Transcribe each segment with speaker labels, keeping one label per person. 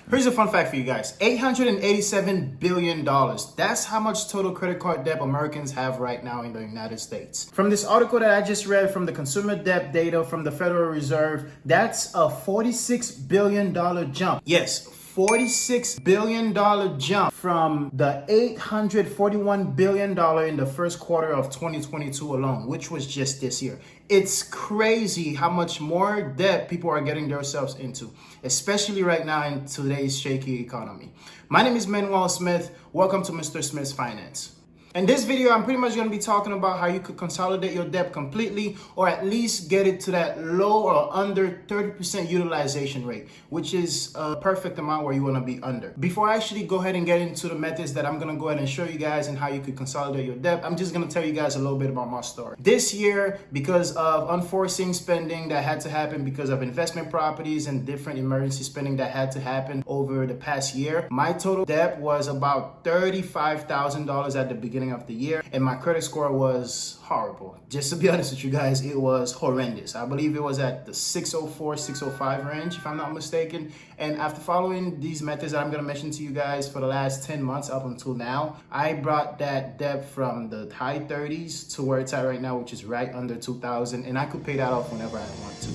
Speaker 1: Here's a fun fact for you guys. $887 billion. That's how much total credit card debt Americans have right now in the United States. From this article that I just read from the consumer debt data from the Federal Reserve, that's a $46 billion jump. Yes, $46 billion jump from the $841 billion in the first quarter of 2022 alone, which was just this year. It's crazy how much more debt people are getting themselves into, especially right now in today's shaky economy. My name is Manuel Smith. Welcome to Mr. Smith's Finance. In this video, I'm pretty much going to be talking about how you could consolidate your debt completely or at least get it to that low or under 30% utilization rate, which is a perfect amount where you want to be under. Before I actually go ahead and get into the methods that I'm going to go ahead and show you guys and how you could consolidate your debt, I'm just going to tell you guys a little bit about my story. This year, because of unforeseen spending that had to happen because of investment properties and different emergency spending that had to happen over the past year, my total debt was about $35,000 at the beginning of the year, and my credit score was horrible. Just to be honest with you guys, it was horrendous. I believe it was at the 604, 605 range, if I'm not mistaken. And after following these methods that I'm going to mention to you guys for the last 10 months up until now, I brought that debt from the high 30s to where it's at right now, which is right under 2,000, and I could pay that off whenever I want to.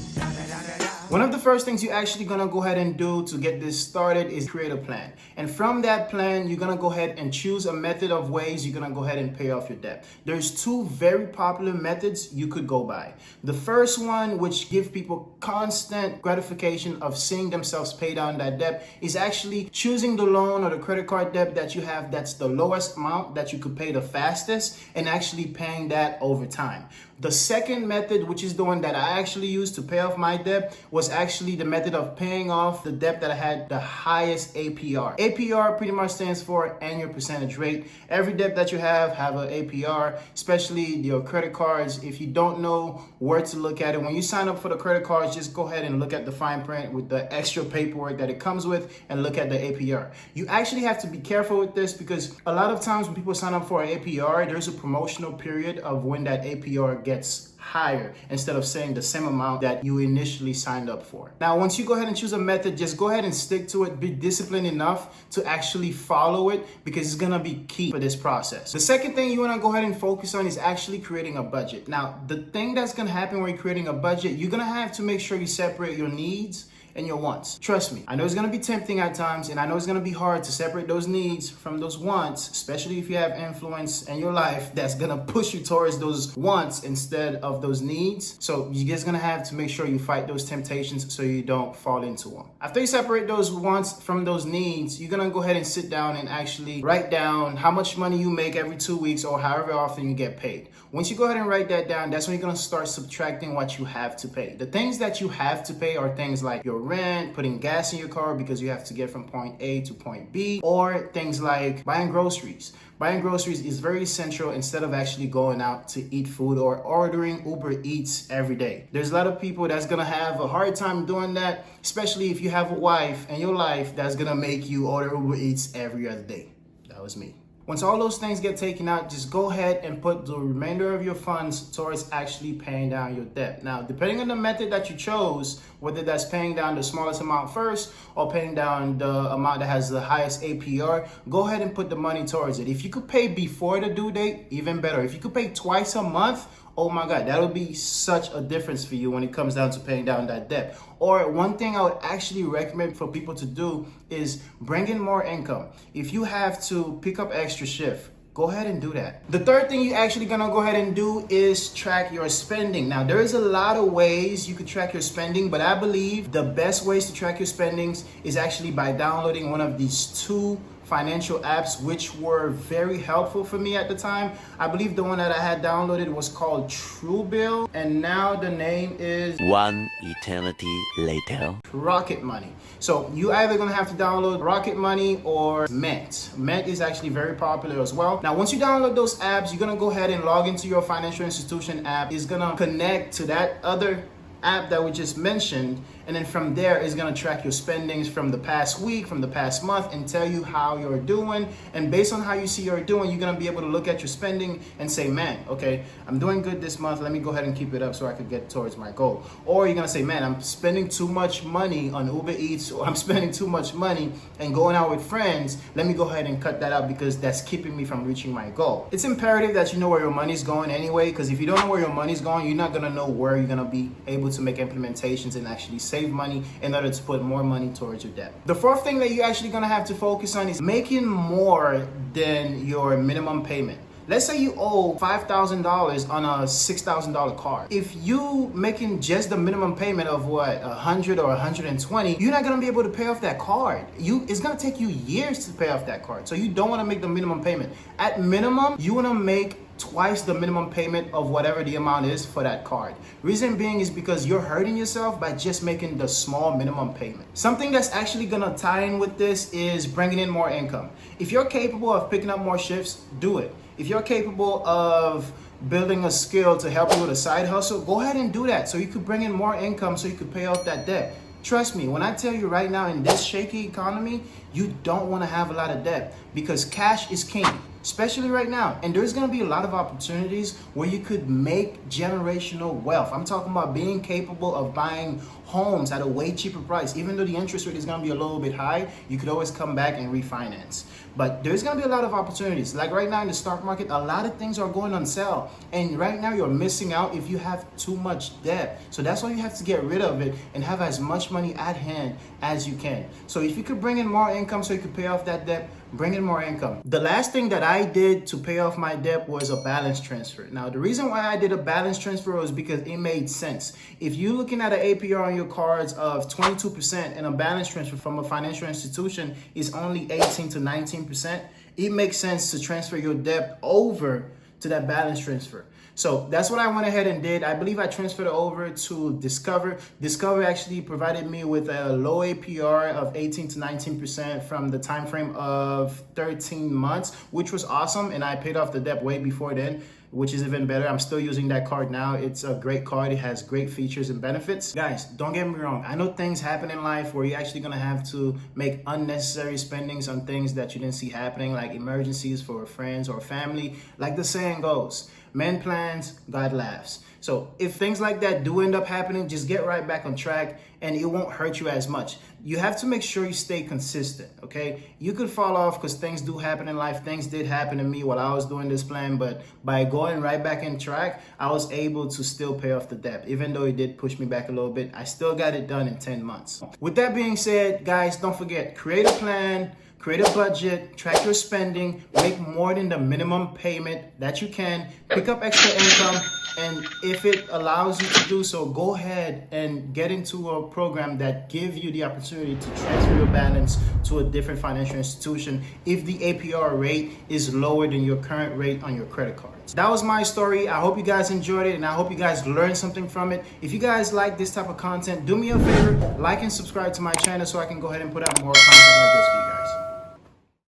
Speaker 1: One of the first things you're actually gonna go ahead and do to get this started is create a plan. And from that plan, you're gonna go ahead and choose a method of ways you're gonna go ahead and pay off your debt. There's two very popular methods you could go by. The first one, which gives people constant gratification of seeing themselves pay down that debt, is actually choosing the loan or the credit card debt that you have that's the lowest amount that you could pay the fastest and actually paying that over time. The second method, which is the one that I actually used to pay off my debt, was actually the method of paying off the debt that I had the highest APR. APR pretty much stands for annual percentage rate. Every debt that you have an APR, especially your credit cards. If you don't know where to look at it, when you sign up for the credit cards, just go ahead and look at the fine print with the extra paperwork that it comes with and look at the APR. You actually have to be careful with this because a lot of times when people sign up for an APR, there's a promotional period of when that APR gets higher instead of saying the same amount that you initially signed up for. Now, once you go ahead and choose a method, just go ahead and stick to it. Be disciplined enough to actually follow it because it's gonna be key for this process. The second thing you wanna go ahead and focus on is actually creating a budget. Now, the thing that's gonna happen when you're creating a budget, you're gonna have to make sure you separate your needs and your wants. Trust me, I know it's gonna be tempting at times, and I know it's gonna be hard to separate those needs from those wants, especially if you have influence in your life that's gonna push you towards those wants instead of those needs. So you're just gonna have to make sure you fight those temptations so you don't fall into them. After you separate those wants from those needs, you're gonna go ahead and sit down and actually write down how much money you make every 2 weeks or however often you get paid. Once you go ahead and write that down, that's when you're gonna start subtracting what you have to pay. The things that you have to pay are things like your rent, putting gas in your car because you have to get from point A to point B, or things like buying groceries. Buying groceries is very essential instead of actually going out to eat food or ordering Uber Eats every day. There's a lot of people that's gonna have a hard time doing that, especially if you have a wife in your life that's gonna make you order Uber Eats every other day. That was me. Once all those things get taken out, just go ahead and put the remainder of your funds towards actually paying down your debt. Now, depending on the method that you chose, whether that's paying down the smallest amount first or paying down the amount that has the highest APR, go ahead and put the money towards it. If you could pay before the due date, even better. If you could pay twice a month, oh my God, that'll be such a difference for you when it comes down to paying down that debt. Or one thing I would actually recommend for people to do is bring in more income. If you have to pick up extra shift, go ahead and do that. The third thing you're actually gonna go ahead and do is track your spending. Now, there is a lot of ways you could track your spending, but I believe the best ways to track your spendings is actually by downloading one of these two financial apps, which were very helpful for me at the time. I believe the one that I had downloaded was called Truebill, and now the name is
Speaker 2: One eternity later.
Speaker 1: Rocket Money. So you either gonna have to download Rocket Money or Mint. Mint is actually very popular as well. Now, once you download those apps, you're gonna go ahead and log into your financial institution app. It's gonna connect to that other app that we just mentioned, And then from there, it's gonna track your spendings from the past week, from the past month, and tell you how you're doing. And based on how you see you're doing, you're gonna be able to look at your spending and say, man, okay, I'm doing good this month. Let me go ahead and keep it up so I could get towards my goal. Or you're gonna say, man, I'm spending too much money on Uber Eats, or I'm spending too much money and going out with friends. Let me go ahead and cut that out because that's keeping me from reaching my goal. It's imperative that you know where your money's going anyway, because if you don't know where your money's going, you're not gonna know where you're gonna be able to make implementations and actually save money in order to put more money towards your debt. The fourth thing that you're actually gonna have to focus on is making more than your minimum payment. Let's say you owe $5,000 on a $6,000 card. If you making just the minimum payment of what, 100 or 120, you're not gonna be able to pay off that card. It's gonna take you years to pay off that card. So you don't wanna make the minimum payment. At minimum, you wanna make twice the minimum payment of whatever the amount is for that card. Reason being is because you're hurting yourself by just making the small minimum payment. Something that's actually gonna tie in with this is bringing in more income. If you're capable of picking up more shifts, do it. If you're capable of building a skill to help you with a side hustle, go ahead and do that so you could bring in more income so you could pay off that debt. Trust me, when I tell you right now in this shaky economy, you don't want to have a lot of debt because cash is king, especially right now. And there's going to be a lot of opportunities where you could make generational wealth. I'm talking about being capable of buying homes at a way cheaper price. Even though the interest rate is going to be a little bit high, you could always come back and refinance. But there's going to be a lot of opportunities. Like right now in the stock market, a lot of things are going on sale. And right now you're missing out if you have too much debt. So that's why you have to get rid of it and have as much money at hand as you can. So if you could bring in more income so you could pay off that debt, bring in more income. The last thing that I did to pay off my debt was a balance transfer. Now, the reason why I did a balance transfer was because it made sense. If you're looking at an APR on your cards of 22% and a balance transfer from a financial institution is only 18 to 19%, it makes sense to transfer your debt over to that balance transfer. So that's what I went ahead and did. I believe I transferred it over to Discover. Discover actually provided me with a low APR of 18 to 19% from the time frame of 13 months, which was awesome. And I paid off the debt way before then, which is even better. I'm still using that card now. It's a great card. It has great features and benefits. Guys, don't get me wrong. I know things happen in life where you're actually gonna have to make unnecessary spendings on things that you didn't see happening, like emergencies for friends or family. Like the saying goes, man plans, God laughs. So if things like that do end up happening, just get right back on track and it won't hurt you as much. You have to make sure you stay consistent, okay? You could fall off because things do happen in life. Things did happen to me while I was doing this plan, but by going right back in track, I was able to still pay off the debt. Even though it did push me back a little bit, I still got it done in 10 months. With that being said, guys, don't forget, create a plan, create a budget, track your spending, make more than the minimum payment that you can, pick up extra income, and if it allows you to do so, go ahead and get into a program that gives you the opportunity to transfer your balance to a different financial institution if the APR rate is lower than your current rate on your credit cards. That was my story. I hope you guys enjoyed it and I hope you guys learned something from it. If you guys like this type of content, do me a favor, like and subscribe to my channel so I can go ahead and put out more content like this for you guys.